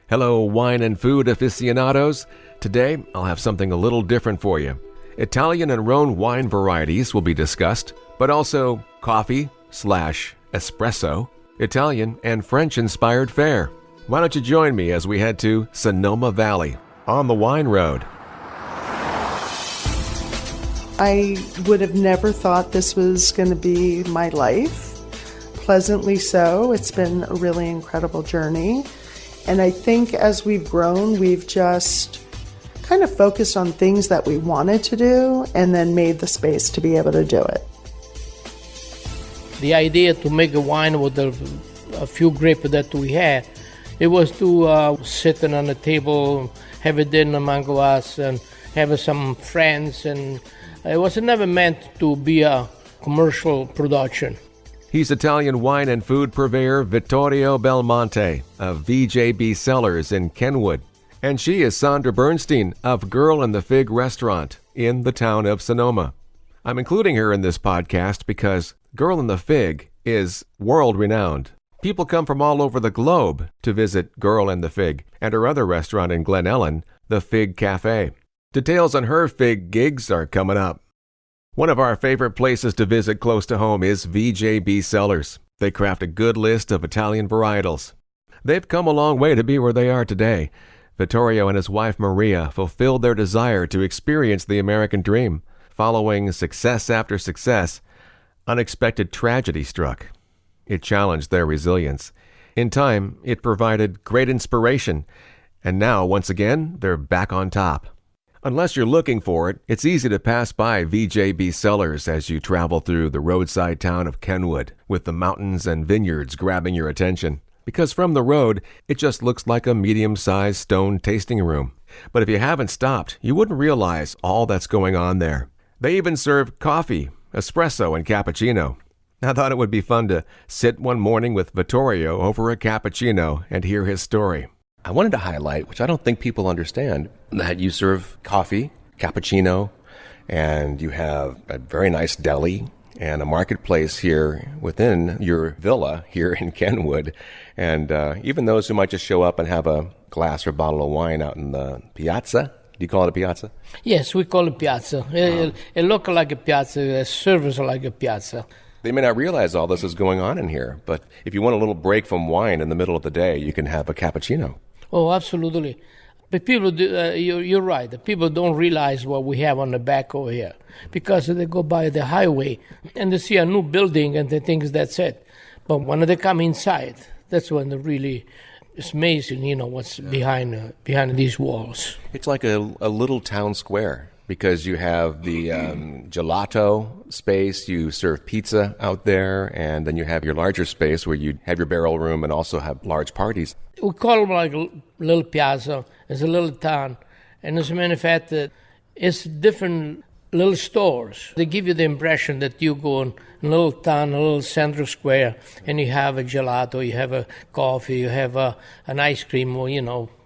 Hello, wine and food aficionados. Today, I'll have something a little different for you. Italian and Rhone wine varieties will be discussed, but also coffee/espresso, Italian and French-inspired fare. Why don't you join me as we head to Sonoma Valley on the Wine Road? I would have never thought this was going to be my life. Pleasantly so. It's been a really incredible journey. And I think as we've grown, we've just kind of focused on things that we wanted to do and then made the space to be able to do it. The idea to make a wine with a few grapes that we had, it was to sit on a table, have a dinner among us, and have some friends. And it was never meant to be a commercial production. He's Italian wine and food purveyor Vittorio Belmonte of VJB Cellars in Kenwood. And she is Sondra Bernstein of Girl and the Fig restaurant in the town of Sonoma. I'm including her in this podcast because Girl and the Fig is world-renowned. People come from all over the globe to visit Girl and the Fig and her other restaurant in Glen Ellen, the Fig Cafe. Details on her fig gigs are coming up. One of our favorite places to visit close to home is VJB Cellars. They craft a good list of Italian varietals. They've come a long way to be where they are today. Vittorio and his wife Maria fulfilled their desire to experience the American dream. Following success after success, unexpected tragedy struck. It challenged their resilience. In time, it provided great inspiration. And now, once again, they're back on top. Unless you're looking for it, it's easy to pass by VJB Cellars as you travel through the roadside town of Kenwood, with the mountains and vineyards grabbing your attention. Because from the road, it just looks like a medium-sized stone tasting room. But if you haven't stopped, you wouldn't realize all that's going on there. They even serve coffee, espresso, and cappuccino. I thought it would be fun to sit one morning with Vittorio over a cappuccino and hear his story. I wanted to highlight, which I don't think people understand, that you serve coffee, cappuccino, and you have a very nice deli and a marketplace here within your villa here in Kenwood. And even those who might just show up and have a glass or bottle of wine out in the piazza. Do you call it a piazza? Yes, we call it piazza. It looks like a piazza, it serves like a piazza. They may not realize all this is going on in here, but if you want a little break from wine in the middle of the day, you can have a cappuccino. Oh, absolutely. But people, you're right. The people don't realize what we have on the back over here because they go by the highway and they see a new building and they think that's it. But when they come inside, that's when they really, it's amazing, what's behind these walls. It's like a little town square because you have the gelato space, you serve pizza out there, and then you have your larger space where you have your barrel room and also have large parties. We call it like a little piazza. It's a little town. And as a matter of fact, it's different little stores. They give you the impression that you go in a little town, a little central square, and you have a gelato, you have a coffee, you have an ice cream, or,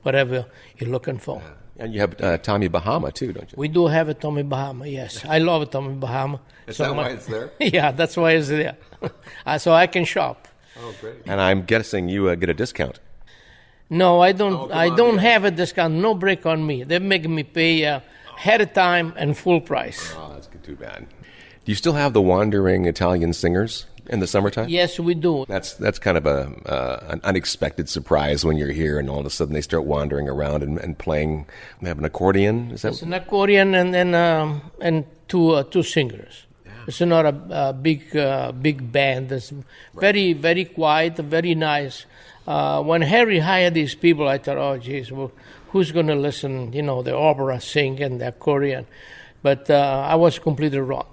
whatever you're looking for. And you have Tommy Bahama, too, don't you? We do have a Tommy Bahama, yes. I love a Tommy Bahama. Is that why it's there? Yeah, that's why it's there. So I can shop. Oh, great. And I'm guessing you get a discount. No, I don't. I don't have a discount. No break on me. They make me pay ahead of time and full price. Oh, that's too bad. Do you still have the wandering Italian singers in the summertime? Yes, we do. That's kind of an unexpected surprise when you're here and all of a sudden they start wandering around and playing. They have an accordion. Is that? It's an accordion and two singers. Yeah. It's not a big band. It's very, very quiet, very nice. When Harry hired these people, I thought, oh, geez, well, who's going to listen, the opera sing and the accordion? But I was completely wrong.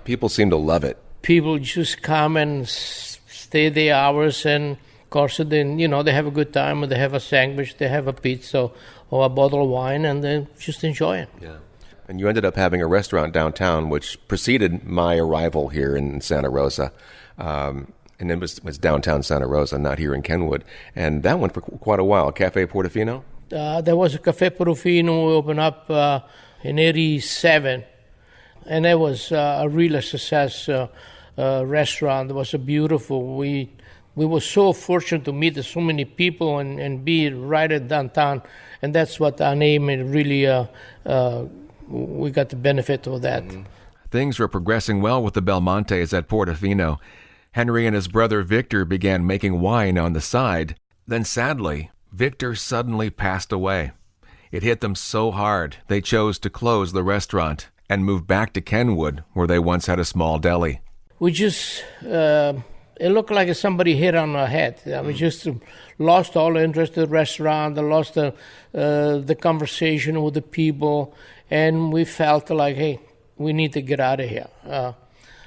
People seem to love it. People just come and stay the hours, and of course, then, they have a good time. They have a sandwich, they have a pizza or a bottle of wine, and they just enjoy it. Yeah. And you ended up having a restaurant downtown, which preceded my arrival here in Santa Rosa. And it was downtown Santa Rosa, not here in Kenwood. And that went for quite a while. Cafe Portofino? There was a Cafe Portofino. We opened up in 87. And it was a real success restaurant. It was a beautiful. We we were so fortunate to meet so many people and be right at downtown, and that's what our name really, we got the benefit of that. Things were progressing well with the Belmontes at Portofino. Henry and his brother Victor began making wine on the side. Then sadly, Victor suddenly passed away. It hit them so hard, they chose to close the restaurant and move back to Kenwood, where they once had a small deli. We just, it looked like somebody hit on our head. We just lost all interest in the restaurant, lost the conversation with the people, and we felt like, hey, we need to get out of here.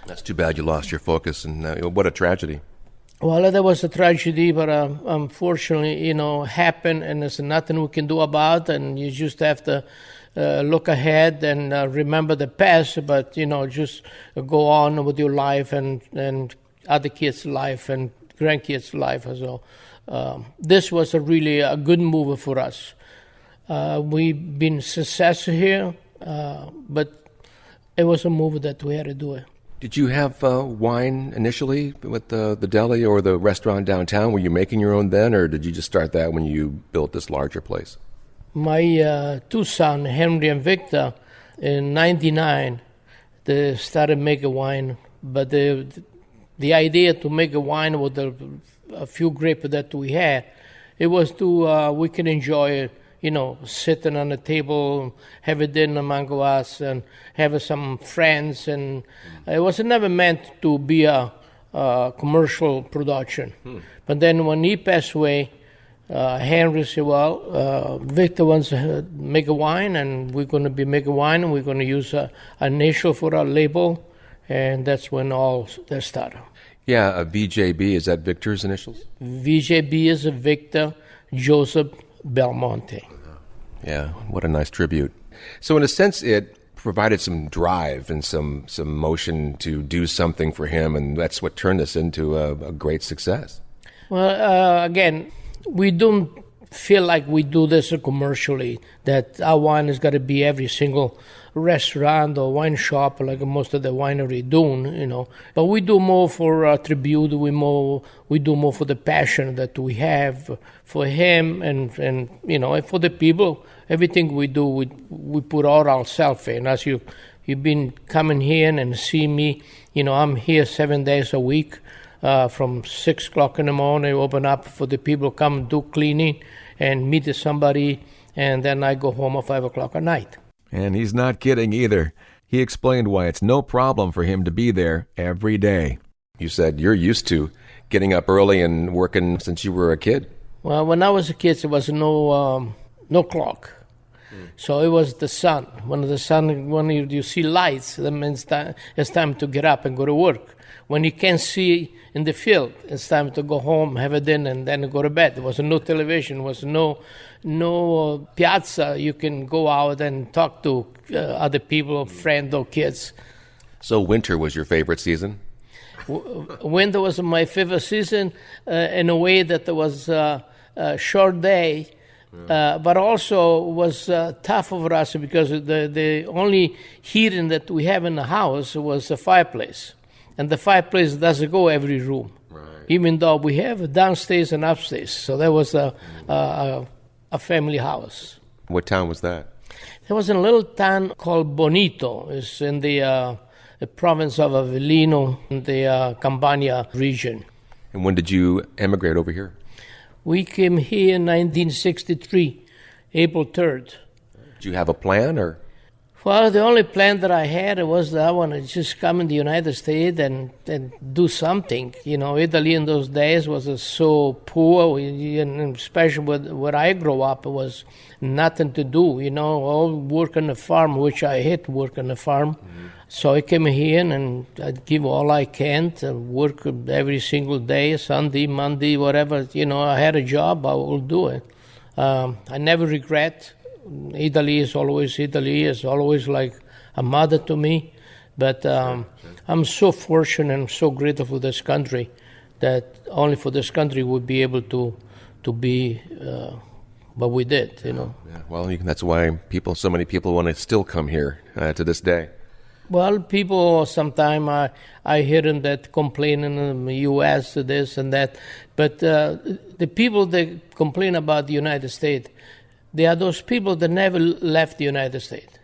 That's too bad you lost your focus, and what a tragedy. Well, that was a tragedy, but unfortunately, happened, and there's nothing we can do about it, and you just have to look ahead and remember the past, but, just go on with your life and other kids' life and grandkids' life as well. This was really a good move for us. We've been successful here, but it was a move that we had to do it. Did you have wine initially with the deli or the restaurant downtown? Were you making your own then, or did you just start that when you built this larger place? My two sons, Henry and Victor, in '99, they started making wine. But the idea to make a wine with a few grapes that we had, it was to we can enjoy it. Sitting on the table, have a dinner among us, and have some friends. And it was never meant to be a commercial production. But then when he passed away, Henry said, well, Victor wants to make a wine, and we're going to be making wine, and we're going to use an initial for our label. And that's when all that started. Yeah, VJB, is that Victor's initials? VJB is Victor Joseph Belmonte. Yeah, what a nice tribute. So in a sense, it provided some drive and some motion to do something for him, and that's what turned this into a great success. Well, again, we don't feel like we do this commercially, that our wine has got to be every single restaurant or wine shop like most of the winery doing, But we do more for tribute. We do more for the passion that we have for him and for the people. Everything we do, we put all ourselves in. As you've been coming here and see me, I'm here 7 days a week. From 6 o'clock in the morning, open up for the people, come do cleaning and meet somebody, and then I go home at 5 o'clock at night. And he's not kidding either. He explained why it's no problem for him to be there every day. You said you're used to getting up early and working since you were a kid. Well, when I was a kid, there was no clock. So it was the sun. When you see lights, that means it's time to get up and go to work. When you can't see in the field, it's time to go home, have a dinner, and then go to bed. There was no television, there was no piazza. You can go out and talk to other people, friends or kids. So winter was your favorite season? Winter was my favorite season in a way that there was a short day, but also was tough for us because the only heating that we have in the house was the fireplace. And the fireplace doesn't go every room, right. Even though we have downstairs and upstairs. So that was a family house. What town was that? There was a little town called Bonito. It's in the province of Avellino, in the Campania region. And when did you emigrate over here? We came here in 1963, April 3rd. Did you have a plan, or? Well, the only plan that I had was that I want to just come in the United States and do something. Italy in those days was so poor, and especially where I grew up, it was nothing to do, all work on the farm, which I hate work on the farm. Mm-hmm. So I came here and I'd give all I can to work every single day, Sunday, Monday, whatever. I had a job, I will do it. I never regret. Italy is always like a mother to me. But I'm so fortunate and so grateful for this country that only for this country would be able to be what we did, Yeah. Well, that's why so many people want to still come here to this day. Well, people sometimes I hear them that complaining in the U.S. this and that, but the people that complain about the United States, they are those people that never left the United States.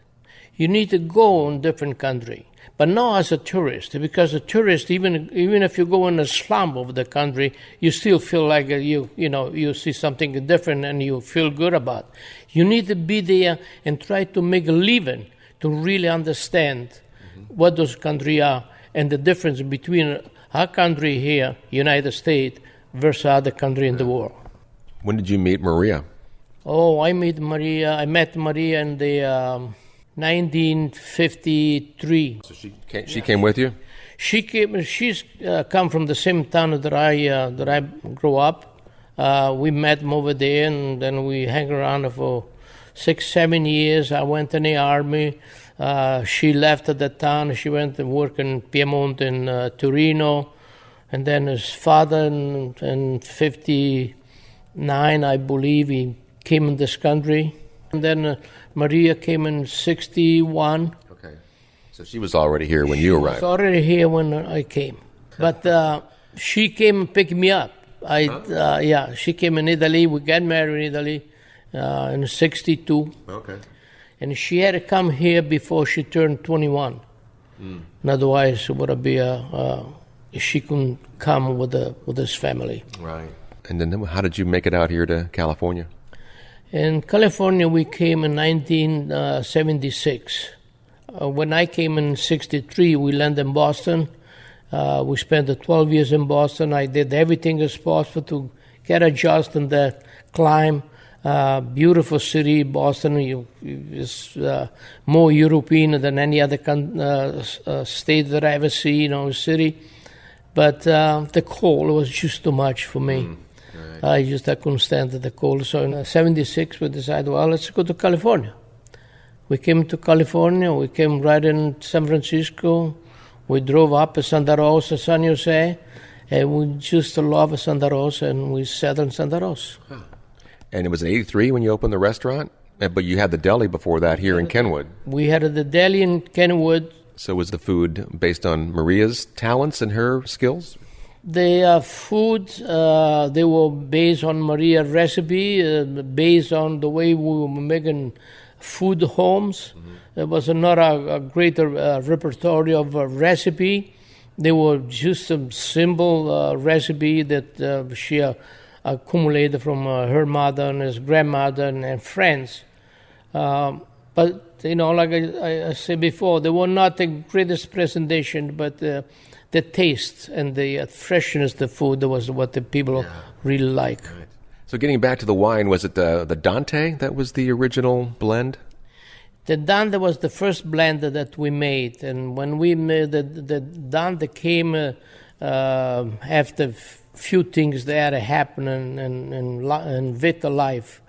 You need to go in different country, but not as a tourist, because a tourist, even if you go in a slum of the country, you still feel like you see something different and you feel good about it. You need to be there and try to make a living to really understand what those countries are and the difference between our country here, United States, versus other country in the world. When did you meet Maria? Oh, I met Maria in the 1953. So she came with you? She came. She's come from the same town that I grew up. We met over there, and then we hang around for 6-7 years. I went in the army. She left the town. She went to work in Piedmont and Torino. And then his father in 59, I believe, he came in this country. And then Maria came in 61. Okay. So she was already here when you arrived. She was already here when I came. But she came and picked me up. She came in Italy. We got married in Italy in 62. Okay. And she had to come here before she turned 21. Otherwise, it would be she couldn't come with his family. Right. And then how did you make it out here to California? In California, we came in 1976. When I came in 63, we landed in Boston. We spent 12 years in Boston. I did everything as possible to get adjusted in the climb. Beautiful city, Boston is more European than any other state that I ever see, city. But the cold was just too much for me. Right. I couldn't stand the cold. So in 76, we decided, well, let's go to California. We came to California. We came right in San Francisco. We drove up to Santa Rosa, San Jose, and we just love Santa Rosa, and we settled in Santa Rosa. Huh. And it was in 83 when you opened the restaurant? But you had the deli before that here in Kenwood. We had the deli in Kenwood. So was the food based on Maria's talents and her skills? The food, they were based on Maria's recipe, based on the way we were making food homes. There was not a greater repertoire of recipe. They were just a simple recipe that she accumulated from her mother and his grandmother and friends. But, like I said before, they were not the greatest presentation, but the taste and the freshness of the food was what the people really like. Right. So getting back to the wine, was it the Dante that was the original blend? The Dante was the first blend that we made. And when we made the Dante came after few things that happened in Vita's life.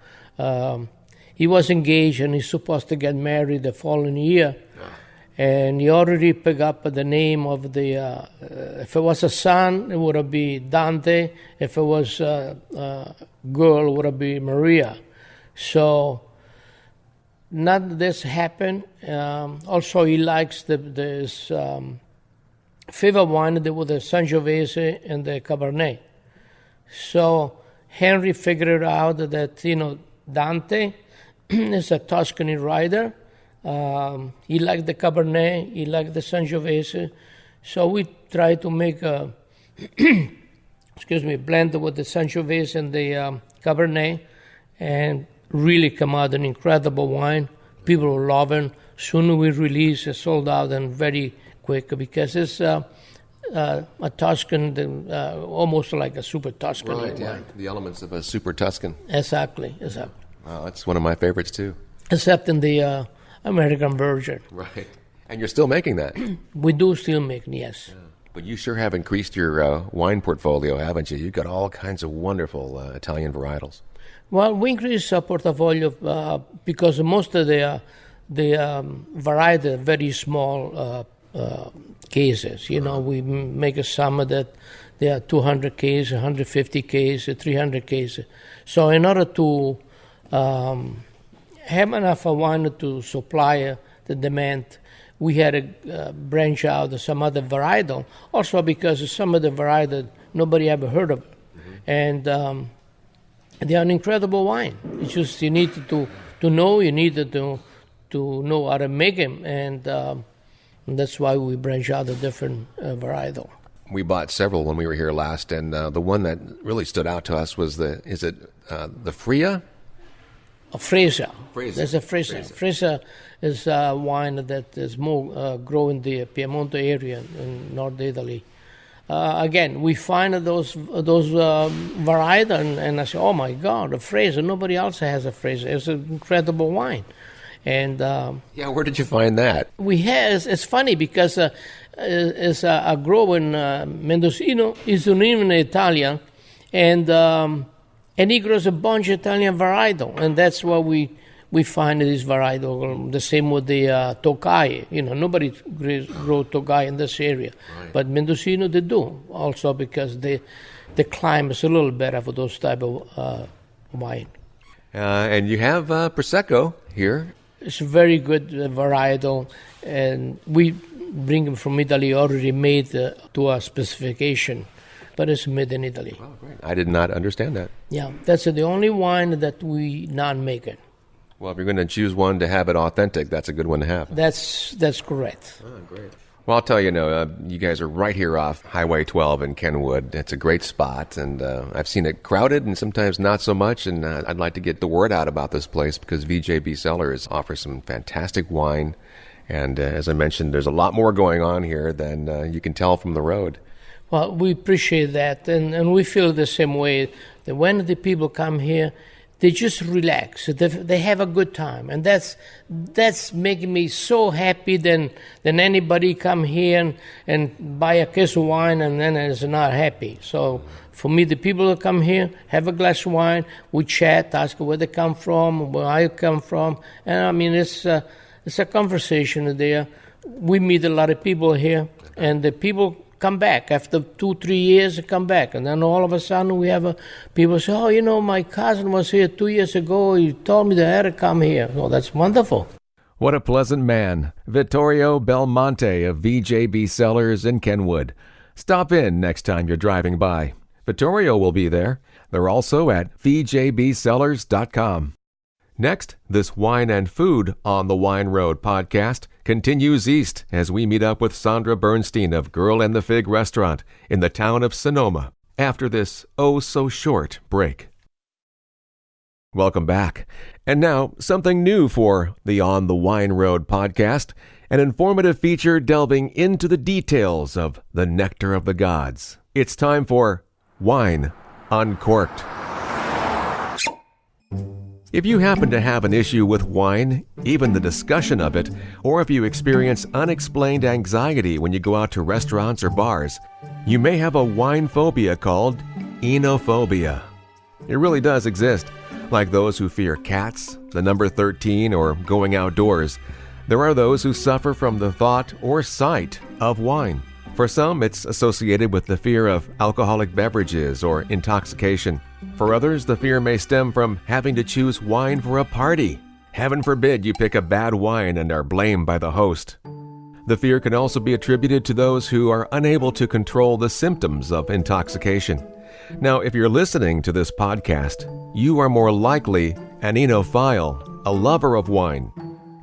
He was engaged and he's supposed to get married the following year. And he already picked up the name of the, if it was a son, it would be Dante. If it was a girl, it would be Maria. So, not this happened. Also, he likes this favorite wine, that was the Sangiovese and the Cabernet. So, Henry figured out that, Dante is a Tuscany writer. He liked the Cabernet, he liked the Sangiovese. So we tried to make a blend with the Sangiovese and the Cabernet, and really come out an incredible wine. People were loving. Soon we released, it sold out and very quick, because it's a Tuscan, almost like a super Tuscan. Right, yeah. The elements of a super Tuscan. Exactly. Wow, that's one of my favorites too. Except in the American version. Right. And you're still making that? We do still make, yes. Yeah. But you sure have increased your wine portfolio, haven't you? You've got all kinds of wonderful Italian varietals. Well, we increased our portfolio because most of the variety are very small cases. We make a summer that there are 200 cases, 150 cases, 300 cases. So in order to have enough wine to supply the demand, we had to branch out to some other varietal, also because some of the varietal nobody ever heard of. And they are an incredible wine. It's just you need to know, you need to know how to make them, and that's why we branch out a different varietal. We bought several when we were here last, and the one that really stood out to us was the Fria? A Fresa. Fresa. There's a Fresa. Fresa is a wine that is more grown in the Piemonte area in North Italy. Again, we find those varietals, and I say, oh my God, a Fresa. Nobody else has a Fresa. It's an incredible wine. And where did you find that? It's funny because it's a grower in Mendocino. He's in Italian, and he grows a bunch of Italian varietal, and that's why we find this varietal. The same with the Tokai. Nobody grows Tokai in this area, right. But Mendocino they do also because the climate is a little better for those type of wine. And you have Prosecco here. It's a very good varietal, and we bring them from Italy already made to a specification, but it's made in Italy. Oh, great. I did not understand that. Yeah, that's the only wine that we not make it. Well, if you're going to choose one to have it authentic, that's a good one to have. That's correct. Oh, great. Well, I'll tell you, you guys are right here off Highway 12 in Kenwood. It's a great spot, and I've seen it crowded and sometimes not so much, and I'd like to get the word out about this place because VJB Cellars offers some fantastic wine, and as I mentioned, there's a lot more going on here than you can tell from the road. Well, we appreciate that, and we feel the same way, that when the people come here, they just relax. They have a good time, and that's making me so happy than anybody come here and buy a case of wine and then is not happy. So for me, the people that come here have a glass of wine, we chat, ask where they come from, where I come from, and I mean it's a conversation there. We meet a lot of people here, and the people come back after 2-3 years. Come back, and then all of a sudden we have people say, "Oh, my cousin was here 2 years ago. He told me that I had to come here." Oh, that's wonderful. What a pleasant man, Vittorio Belmonte of VJB Cellars in Kenwood. Stop in next time you're driving by. Vittorio will be there. They're also at vjbcellars.com. Next, this Wine and Food on the Wine Road podcast continues east as we meet up with Sondra Bernstein of Girl and the Fig restaurant in the town of Sonoma after this oh-so-short break. Welcome back. And now, something new for the On the Wine Road podcast, an informative feature delving into the details of the nectar of the gods. It's time for Wine Uncorked. If you happen to have an issue with wine, even the discussion of it, or if you experience unexplained anxiety when you go out to restaurants or bars, you may have a wine phobia called enophobia. It really does exist. Like those who fear cats, the number 13, or going outdoors, there are those who suffer from the thought or sight of wine. For some, it's associated with the fear of alcoholic beverages or intoxication. For others, the fear may stem from having to choose wine for a party. Heaven forbid you pick a bad wine and are blamed by the host. The fear can also be attributed to those who are unable to control the symptoms of intoxication. Now, if you're listening to this podcast, you are more likely an enophile, a lover of wine.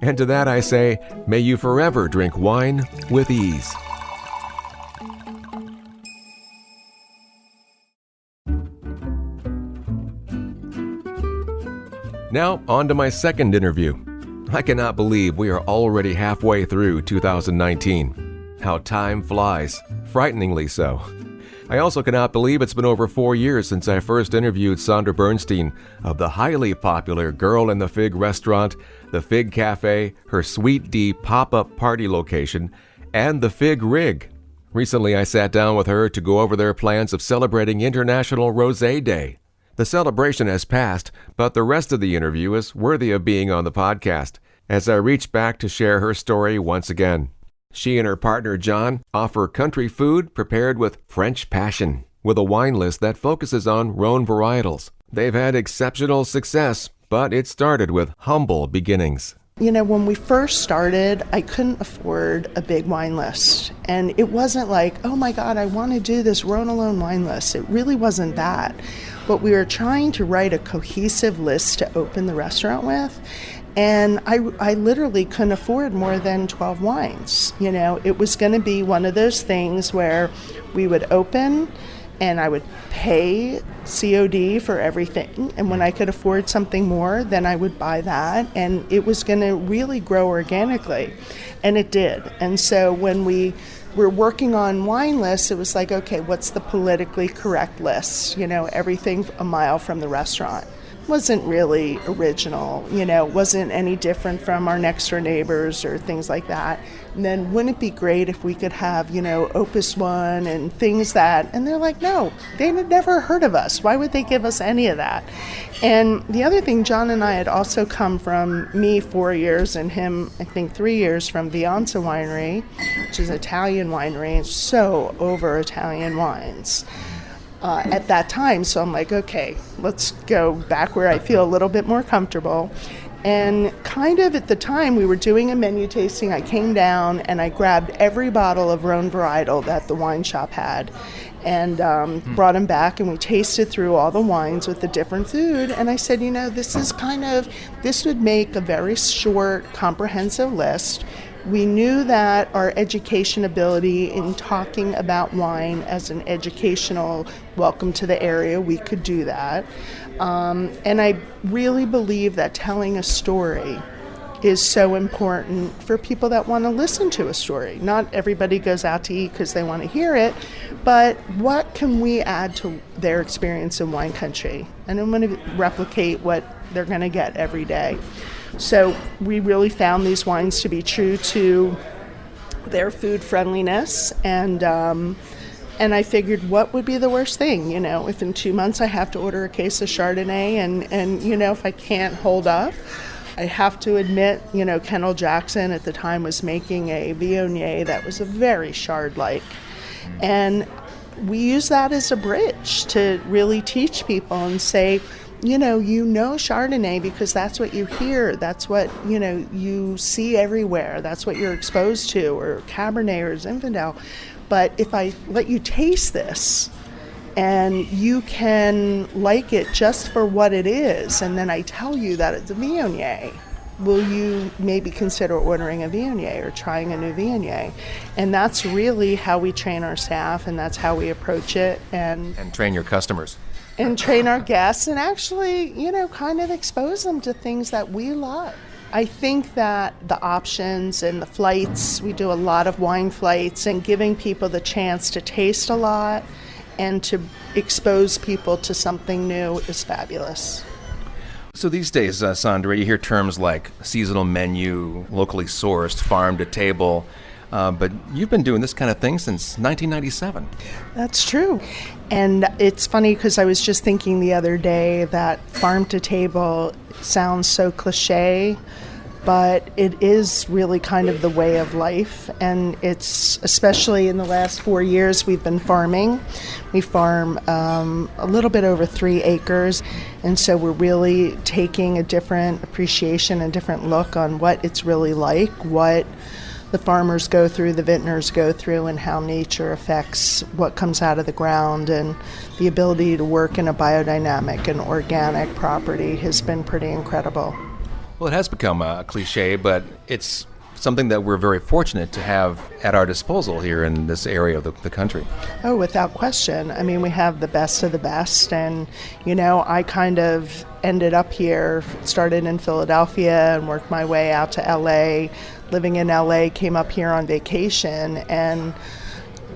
And to that I say, may you forever drink wine with ease. Now, on to my second interview. I cannot believe we are already halfway through 2019. How time flies, frighteningly so. I also cannot believe it's been over 4 years since I first interviewed Sondra Bernstein of the highly popular Girl and the Fig restaurant, the Fig Cafe, her Sweet D pop-up party location, and the Fig Rig. Recently, I sat down with her to go over their plans of celebrating International Rosé Day. The celebration has passed, but the rest of the interview is worthy of being on the podcast, as I reach back to share her story once again. She and her partner John offer country food prepared with French passion, with a wine list that focuses on Rhone varietals. They've had exceptional success, but it started with humble beginnings. You know, when we first started, I couldn't afford a big wine list. And it wasn't like, oh my God, I want to do this Rhone Alone wine list. It really wasn't that. But we were trying to write a cohesive list to open the restaurant with. And I literally couldn't afford more than 12 wines. You know, it was going to be one of those things where we would open and I would pay COD for everything. And when I could afford something more, then I would buy that. And it was going to really grow organically. And it did. And so when we were working on wine lists, it was like, okay, what's the politically correct list? You know, everything a mile from the restaurant. Wasn't really original, you know, wasn't any different from our next door neighbors or things like that. And then wouldn't it be great if we could have, you know, Opus One and things that, and they're like, no, they had never heard of us. Why would they give us any of that? And the other thing, John and I had also come from, me 4 years and him, I think 3 years, from Vianza Winery, which is an Italian winery, and so over Italian wines. At that time, so I'm like, okay, let's go back where I feel a little bit more comfortable. And kind of at the time, we were doing a menu tasting. I came down and I grabbed every bottle of Rhone varietal that the wine shop had and brought them back, and we tasted through all the wines with the different food. And I said, you know, this would make a very short, comprehensive list. We knew that our education ability in talking about wine as an educational welcome to the area, we could do that. And I really believe that telling a story is so important for people that want to listen to a story. Not everybody goes out to eat because they want to hear it, but what can we add to their experience in wine country? And I'm going to replicate what they're going to get every day. So we really found these wines to be true to their food friendliness, and I figured, what would be the worst thing? You know, if in 2 months I have to order a case of Chardonnay, and you know, if I can't hold up, I have to admit, you know, Kendall Jackson at the time was making a Viognier that was a very Chard-like, and we use that as a bridge to really teach people and say, you know Chardonnay because that's what you hear, that's what, you know, you see everywhere, that's what you're exposed to, or Cabernet or Zinfandel. But if I let you taste this and you can like it just for what it is, and then I tell you that it's a Viognier, will you maybe consider ordering a Viognier or trying a new Viognier? And that's really how we train our staff, and that's how we approach it. And train your customers. And train our guests, and actually, you know, kind of expose them to things that we love. I think that the options and the flights, we do a lot of wine flights, and giving people the chance to taste a lot and to expose people to something new is fabulous. So these days, Sondra, you hear terms like seasonal menu, locally sourced, farm to table, but you've been doing this kind of thing since 1997. That's true. And it's funny because I was just thinking the other day that farm to table sounds so cliche, but it is really kind of the way of life. And it's, especially in the last 4 years, we've been farming. We farm a little bit over 3 acres. And so we're really taking a different appreciation and different look on what it's really like, what the farmers go through, the vintners go through, and how nature affects what comes out of the ground. And the ability to work in a biodynamic and organic property has been pretty incredible. Well, it has become a cliche, but it's something that we're very fortunate to have at our disposal here in this area of the country. Oh, without question. I mean, we have the best of the best. And, you know, I kind of ended up here, started in Philadelphia and worked my way out to LA. Living in LA, came up here on vacation and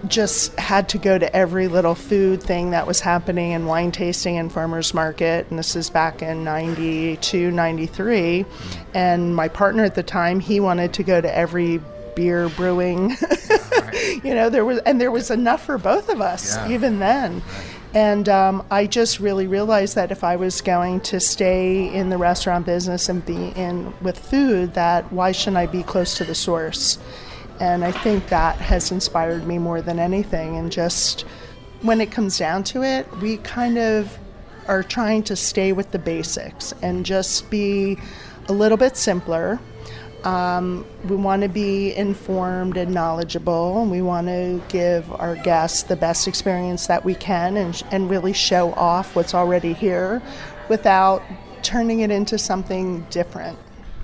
just had to go to every little food thing that was happening in wine tasting and farmers market. And this is back in 92, 93. And my partner at the time, he wanted to go to every beer brewing. You know, there was enough for both of us, even then. And I just really realized that if I was going to stay in the restaurant business and be in with food, that why shouldn't I be close to the source? And I think that has inspired me more than anything. And just when it comes down to it, we kind of are trying to stay with the basics and just be a little bit simpler. We want to be informed and knowledgeable, and we want to give our guests the best experience that we can and really show off what's already here without turning it into something different.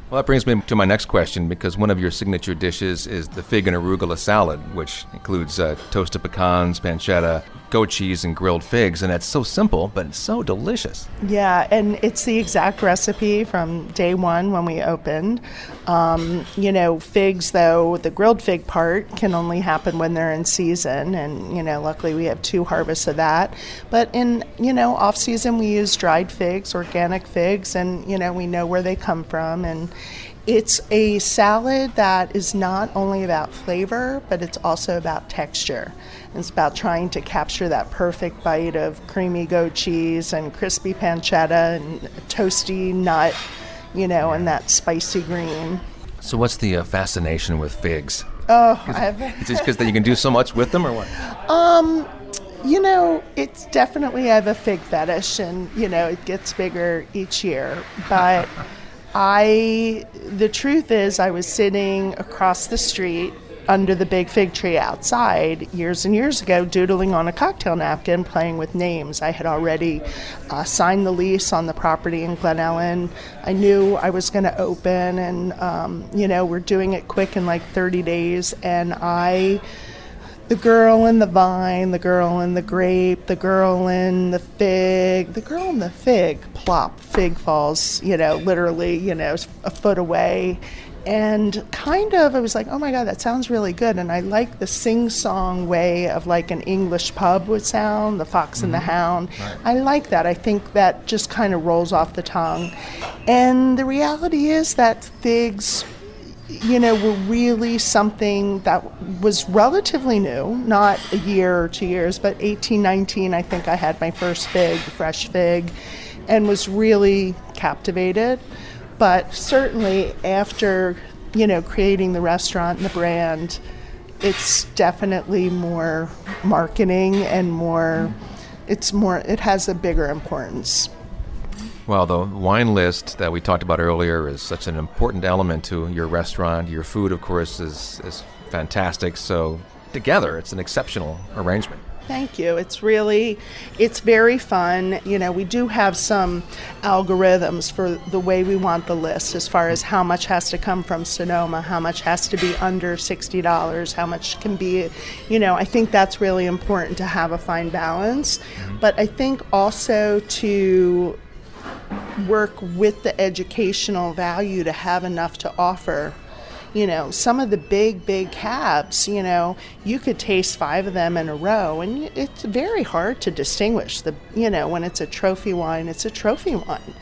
Well, that brings me to my next question, because one of your signature dishes is the fig and arugula salad, which includes toasted pecans, pancetta, goat cheese, and grilled figs. And it's so simple, but it's so delicious. Yeah, and it's the exact recipe from day one when we opened. Figs, though, the grilled fig part can only happen when they're in season. And, luckily we have 2 harvests of that. But in, off season, we use dried figs, organic figs, and, we know where they come from. And it's a salad that is not only about flavor, but it's also about texture. It's about trying to capture that perfect bite of creamy goat cheese and crispy pancetta and toasty nut, and that spicy green. So what's the fascination with figs? Oh, Is it because that you can do so much with them, or what? It's definitely, I have a fig fetish, and, it gets bigger each year. But the truth is, I was sitting across the street under the big fig tree outside years and years ago, doodling on a cocktail napkin, playing with names. I had already signed the lease on the property in Glen Ellen. I knew I was going to open, and, we're doing it quick in like 30 days. And the girl in the vine, the girl in the grape, the girl in the fig, plop, fig falls, literally, a foot away. And I was like, oh my God, that sounds really good. And I like the sing-song way of like an English pub would sound, the Fox and the Hound. Right. I like that. I think that just kind of rolls off the tongue. And the reality is that figs, were really something that was relatively new, not a year or 2 years, but 18, 19, I think I had my first fresh fig, and was really captivated. But certainly after, creating the restaurant and the brand, it's definitely more marketing and it has a bigger importance. Well, the wine list that we talked about earlier is such an important element to your restaurant. Your food, of course, is fantastic. So together, it's an exceptional arrangement. Thank you. It's very fun. We do have some algorithms for the way we want the list, as far as how much has to come from Sonoma, how much has to be under $60, how much can be, I think that's really important to have a fine balance. But I think also to work with the educational value to have enough to offer. Some of the big cabs, you could taste 5 of them in a row, and it's very hard to distinguish when it's a trophy wine, it's a trophy wine.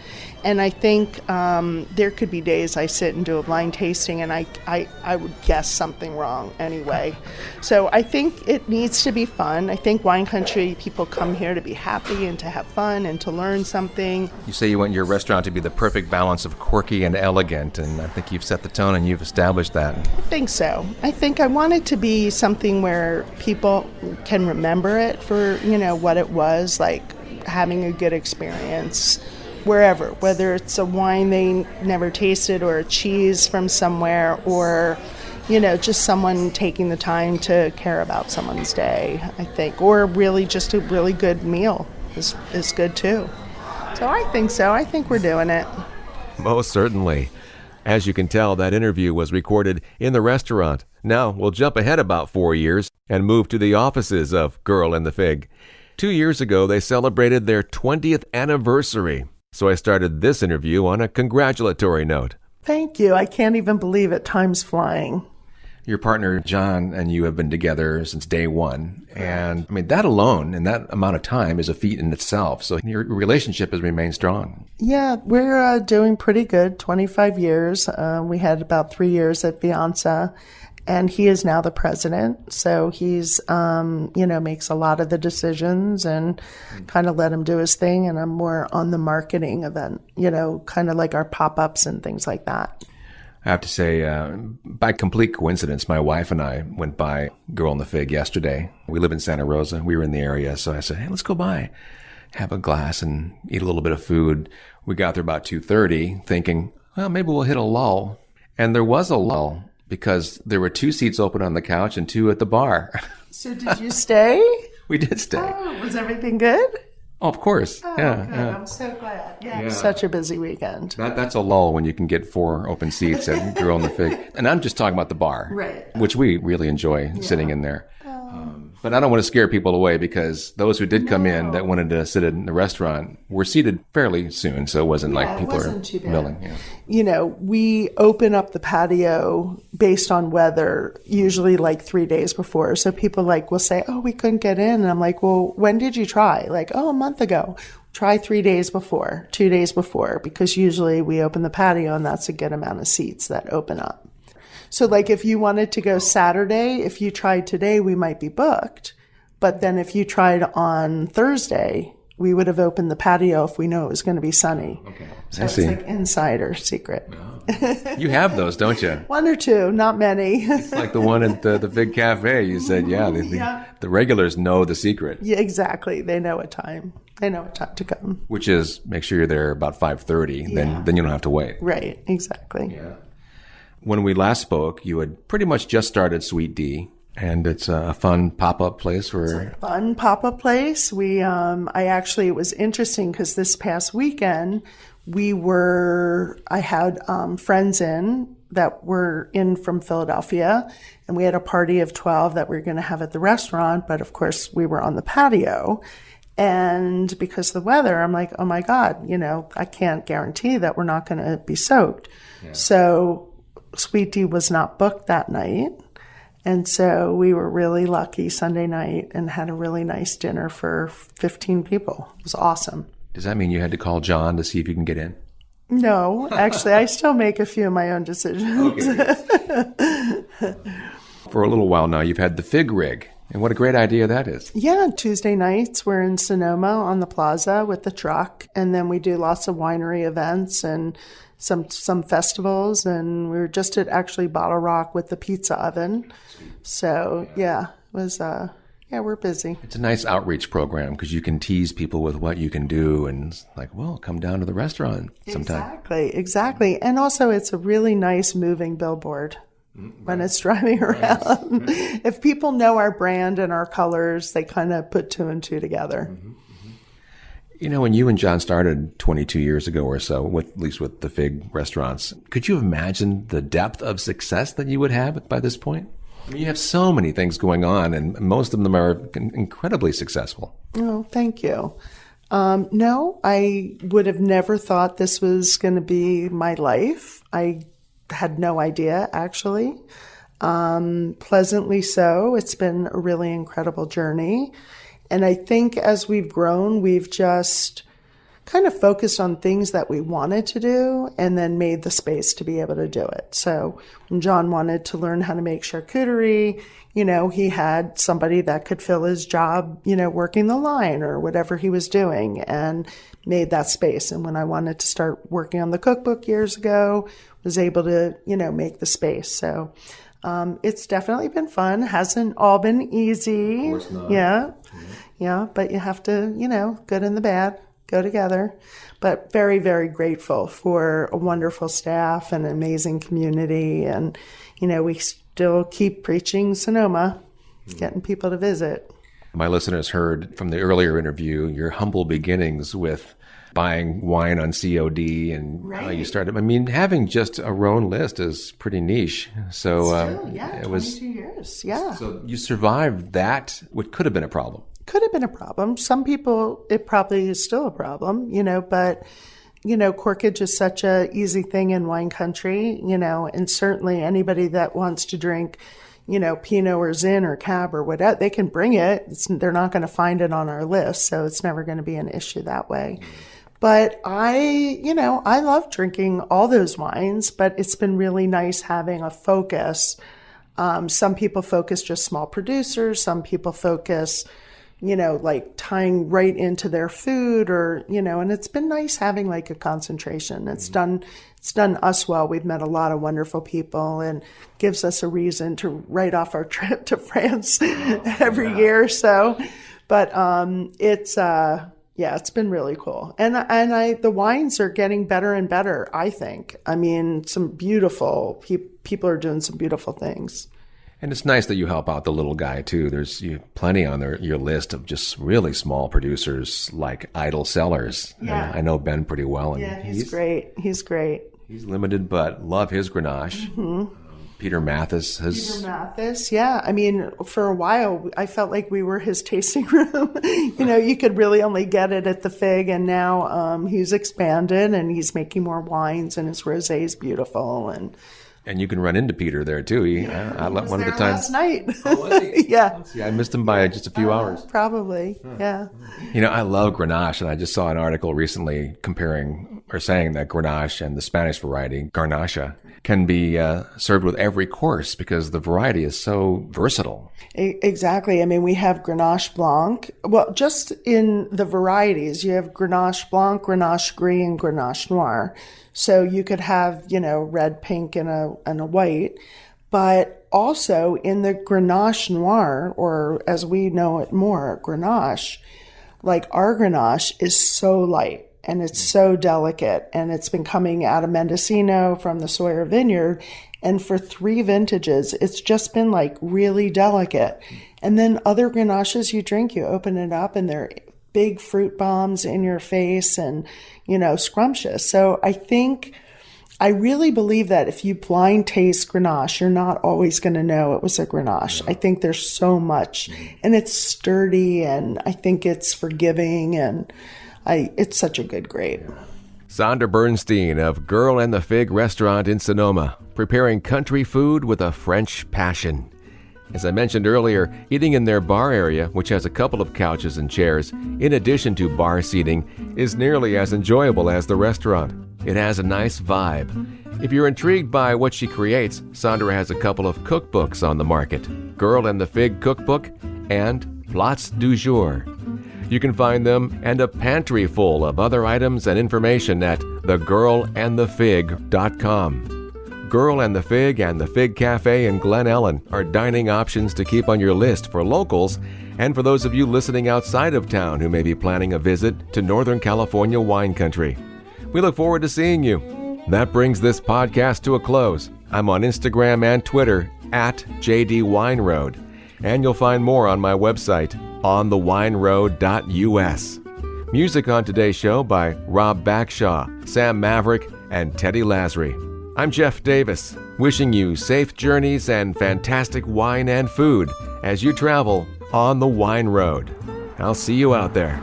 And I think there could be days I sit and do a blind tasting and I would guess something wrong anyway. So I think it needs to be fun. I think wine country people come here to be happy and to have fun and to learn something. You say you want your restaurant to be the perfect balance of quirky and elegant, and I think you've set the tone and you've established that. I think so. I think I want it to be something where people can remember it for, what it was, like having a good experience. Wherever, whether it's a wine they never tasted or a cheese from somewhere, or, just someone taking the time to care about someone's day, I think. Or really just a really good meal is good too. So I think so. I think we're doing it. Most certainly. As you can tell, that interview was recorded in the restaurant. Now we'll jump ahead about 4 years and move to the offices of Girl and the Fig. 2 years ago, they celebrated their 20th anniversary. So I started this interview on a congratulatory note. Thank you. I can't even believe it. Time's flying. Your partner, John, and you have been together since day one. And that alone, in that amount of time, is a feat in itself. So your relationship has remained strong. Yeah, we're doing pretty good. 25 years. We had about 3 years at Vianza. And he is now the president, so he's, makes a lot of the decisions and kind of let him do his thing. And I'm more on the marketing event, kind of like our pop-ups and things like that. I have to say, by complete coincidence, my wife and I went by Girl and the Fig yesterday. We live in Santa Rosa. We were in the area, so I said, hey, let's go by, have a glass and eat a little bit of food. We got there about 2:30 thinking, well, maybe we'll hit a lull. And there was a lull because there were 2 seats open on the couch and 2 at the bar. So did you stay? We did stay. Oh, was everything good? Oh, of course. Oh, yeah, good. yeah. I'm so glad. Yeah. Such a busy weekend. That's a lull when you can get 4 open seats at Girl and the Fig. And I'm just talking about the bar, Right. which we really enjoy sitting in there. But I don't want to scare people away because those who did come in that wanted to sit in the restaurant were seated fairly soon. So it wasn't like people are milling. Yeah. You know, we open up the patio based on weather, usually like 3 days before. So people will say, oh, we couldn't get in. And I'm like, well, when did you try? Like, oh, a month ago. Try 3 days before, 2 days before, because usually we open the patio and that's a good amount of seats that open up. So if you wanted to go Saturday, if you tried today, we might be booked. But then if you tried on Thursday, we would have opened the patio if we knew it was going to be sunny. Okay. So I see. It's like insider secret. You have those, don't you? 1 or 2, not many. It's like the one at the Big Cafe. You said, the regulars know the secret. Yeah, exactly. They know what time. They know what time to come. Which is make sure you're there about 5:30. Then you don't have to wait. Right, exactly. Yeah. When we last spoke, you had pretty much just started Sweet D, and it's a fun pop-up place for... Fun pop-up place. It was interesting because this past weekend, I had friends in that were in from Philadelphia, and we had a party of 12 that we were going to have at the restaurant, but of course we were on the patio. And because of the weather, I'm like, oh my God, I can't guarantee that we're not going to be soaked. Yeah. So Sweet Tea was not booked that night. And so we were really lucky Sunday night and had a really nice dinner for 15 people. It was awesome. Does that mean you had to call John to see if you can get in? No, actually, I still make a few of my own decisions. Okay. For a little while now, you've had the Fig Rig. And what a great idea that is. Yeah, Tuesday nights we're in Sonoma on the plaza with the truck. And then we do lots of winery events and some festivals, and we were just at actually Bottle Rock with the pizza oven. So it was we're busy. It's a nice outreach program because you can tease people with what you can do, and it's like, well, come down to the restaurant sometime. Exactly. And also it's a really nice moving billboard when it's driving around. Right. If people know our brand and our colors, they kind of put 2 and 2 together. Mm-hmm. When you and John started 22 years ago or so, at least with the Fig restaurants, could you have imagined the depth of success that you would have by this point? I mean, you have so many things going on, and most of them are incredibly successful. Oh, thank you. No, I would have never thought this was going to be my life. I had no idea, actually. Pleasantly so. It's been a really incredible journey. And I think as we've grown, we've just kind of focused on things that we wanted to do and then made the space to be able to do it. So when John wanted to learn how to make charcuterie, he had somebody that could fill his job, working the line or whatever he was doing, and made that space. And when I wanted to start working on the cookbook years ago, was able to, make the space. So it's definitely been fun. Hasn't all been easy. Of course not. Yeah. Yeah. But you have to, good and the bad go together. But very, very grateful for a wonderful staff and an amazing community. And, we still keep preaching Sonoma, getting people to visit. My listeners heard from the earlier interview your humble beginnings with buying wine on COD and how you started. I mean, having just a Rhone list is pretty niche. So it was 22 years. Yeah. So you survived that, what could have been a problem. Could have been a problem. Some people, it probably is still a problem, but, corkage is such a easy thing in wine country, and certainly anybody that wants to drink, Pinot or Zin or Cab or whatever, they can bring it. They're not going to find it on our list, so it's never going to be an issue that way. But I love drinking all those wines, but it's been really nice having a focus. Some people focus just small producers. Some people focus, tying right into their food or, and it's been nice having a concentration. It's done us well. We've met a lot of wonderful people and gives us a reason to write off our trip to France every year or so. But, Yeah, it's been really cool. And the wines are getting better and better, I think. I mean, some beautiful people are doing some beautiful things. And it's nice that you help out the little guy, too. There's plenty on your list of just really small producers like Idle Cellars. Yeah. I know Ben pretty well. And yeah, he's great. He's great. He's limited, but love his Grenache. Mm-hmm. Peter Mathis yeah. I mean, for a while, I felt like we were his tasting room. You could really only get it at the Fig, and now he's expanded and he's making more wines, and his rosé is beautiful. And you can run into Peter there too. I left one of the times last night. Oh, was he? Yeah. I missed him by just a few hours. Probably, yeah. I love Grenache, and I just saw an article recently comparing or saying that Grenache and the Spanish variety, Garnacha, can be served with every course because the variety is so versatile. Exactly. I mean, we have Grenache Blanc. Well, just in the varieties, you have Grenache Blanc, Grenache Gris, and Grenache Noir. So you could have, red, pink, and a white. But also in the Grenache Noir, or as we know it more, Grenache, like our Grenache is so light. And it's so delicate, and it's been coming out of Mendocino from the Sawyer Vineyard. And for 3 vintages, it's just been like really delicate. And then other Grenaches you drink, you open it up and they're big fruit bombs in your face and, scrumptious. So I really believe that if you blind taste Grenache, you're not always going to know it was a Grenache. I think there's so much, and it's sturdy, and I think it's forgiving, and it's such a good grape. Sondra Bernstein of Girl and the Fig restaurant in Sonoma, preparing country food with a French passion. As I mentioned earlier, eating in their bar area, which has a couple of couches and chairs, in addition to bar seating, is nearly as enjoyable as the restaurant. It has a nice vibe. If you're intrigued by what she creates, Sondra has a couple of cookbooks on the market, Girl and the Fig Cookbook and Plats du Jour. You can find them and a pantry full of other items and information at thegirlandthefig.com. Girl and the Fig and the Fig Cafe in Glen Ellen are dining options to keep on your list for locals and for those of you listening outside of town who may be planning a visit to Northern California wine country. We look forward to seeing you. That brings this podcast to a close. I'm on Instagram and Twitter at JD Wine Road, and you'll find more on my website, onthewineroad.us. Music on today's show by Rob Backshaw, Sam Maverick, and Teddy Lasry. I'm Jeff Davis, wishing you safe journeys and fantastic wine and food as you travel on the Wine Road. I'll see you out there.